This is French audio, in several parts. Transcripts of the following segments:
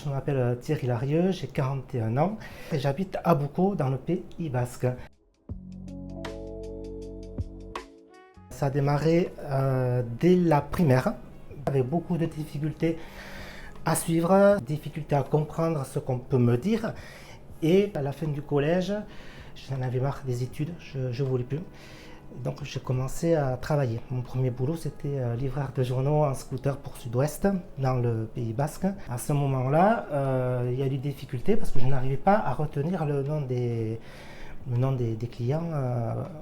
je m'appelle Thierry Larieux, j'ai 41 ans et j'habite à Boucau dans le Pays Basque. Ça a démarré dès la primaire, avec beaucoup de difficultés à suivre, difficultés à comprendre ce qu'on peut me dire. Et à la fin du collège, j'en avais marre des études, je ne voulais plus. Donc j'ai commencé à travailler. Mon premier boulot, c'était livreur de journaux en scooter pour Sud-Ouest, dans le Pays Basque. À ce moment-là, il y a eu des difficultés parce que je n'arrivais pas à retenir le nom des clients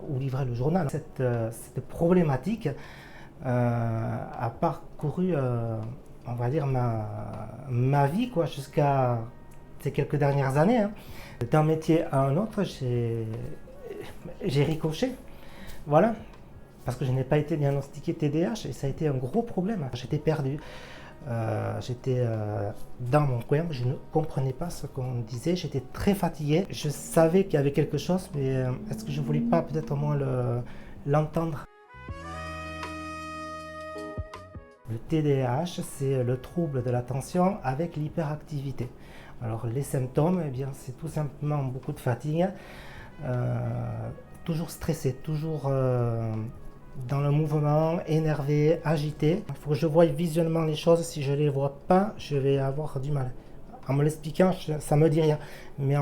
où livrait le journal. Cette problématique a parcouru, on va dire, ma vie jusqu'à ces quelques dernières années. Hein. D'un métier à un autre, j'ai ricoché. Voilà, parce que je n'ai pas été diagnostiqué TDAH et ça a été un gros problème. J'étais perdu, j'étais dans mon coin, je ne comprenais pas ce qu'on disait, j'étais très fatigué. Je savais qu'il y avait quelque chose, mais est-ce que je ne voulais pas peut-être au moins l'entendre? Le TDAH, c'est le trouble de l'attention avec l'hyperactivité. Alors les symptômes, eh bien, c'est tout simplement beaucoup de fatigue, toujours stressé, toujours dans le mouvement, énervé, agité. Il faut que je voie visuellement les choses. Si je ne les vois pas, je vais avoir du mal. En me l'expliquant, ça ne me dit rien. Mais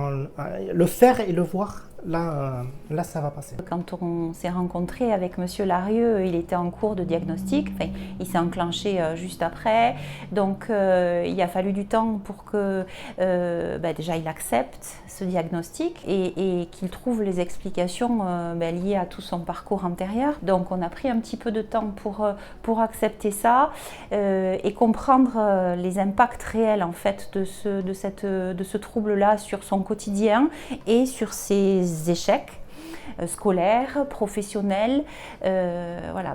le faire et le voir, là, ça va passer. Quand on s'est rencontré avec Monsieur Larieux, il était en cours de diagnostic. Enfin, il s'est enclenché juste après. Donc, il a fallu du temps pour que déjà il accepte ce diagnostic et qu'il trouve les explications liées à tout son parcours antérieur. Donc, on a pris un petit peu de temps pour accepter ça et comprendre les impacts réels en fait de ce trouble-là sur son quotidien et sur ses échecs scolaires, professionnels, voilà.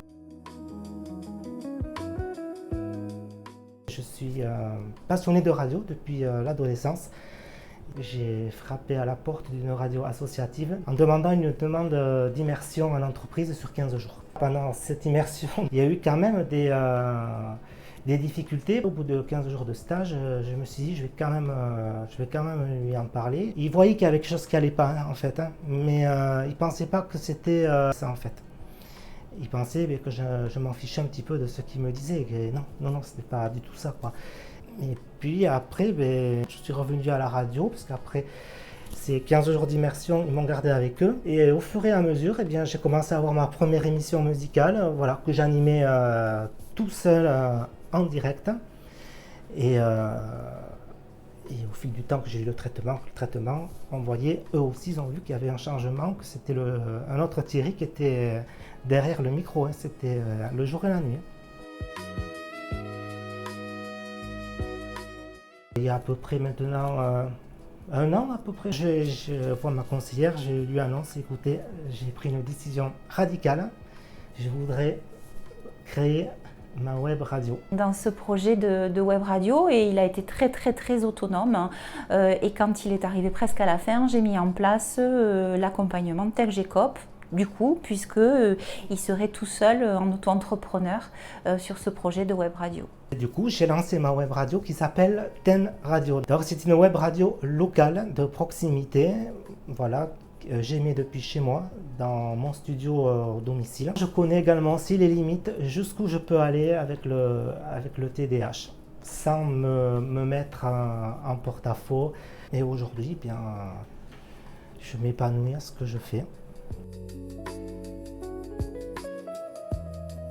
Je suis passionné de radio depuis l'adolescence. J'ai frappé à la porte d'une radio associative en demandant une demande d'immersion en entreprise sur 15 jours. Pendant cette immersion, il y a eu quand même des difficultés. Au bout de 15 jours de stage, je me suis dit je vais quand même lui en parler. Il voyait qu'il y avait quelque chose qui n'allait pas en fait, hein, mais il ne pensait pas que c'était ça en fait. Il pensait que je m'en fichais un petit peu de ce qu'il me disait. Et non, ce n'est pas du tout ça, quoi. Et puis après, je suis revenu à la radio, parce qu'après ces 15 jours d'immersion, ils m'ont gardé avec eux. Et au fur et à mesure, j'ai commencé à avoir ma première émission musicale, que j'animais tout seul en direct. Et au fil du temps que j'ai eu le traitement, on voyait, eux aussi, ils ont vu qu'il y avait un changement, que c'était un autre Thierry qui était derrière le micro. Hein, c'était le jour et la nuit. Il y a à peu près maintenant un an à peu près, je vois ma conseillère, je lui annonce, écoutez, j'ai pris une décision radicale, je voudrais créer ma web radio. Dans ce projet de web radio, et il a été très autonome, hein, et quand il est arrivé presque à la fin, j'ai mis en place l'accompagnement tel GECOP. Du coup, puisque il serait tout seul en auto-entrepreneur sur ce projet de web radio. Du coup, j'ai lancé ma web radio qui s'appelle Ten Radio. Donc, c'est une web radio locale de proximité, voilà, j'émets depuis chez moi, dans mon studio au domicile. Je connais également aussi les limites, jusqu'où je peux aller avec le TDAH, sans me mettre en porte-à-faux. Et aujourd'hui, je m'épanouis à ce que je fais.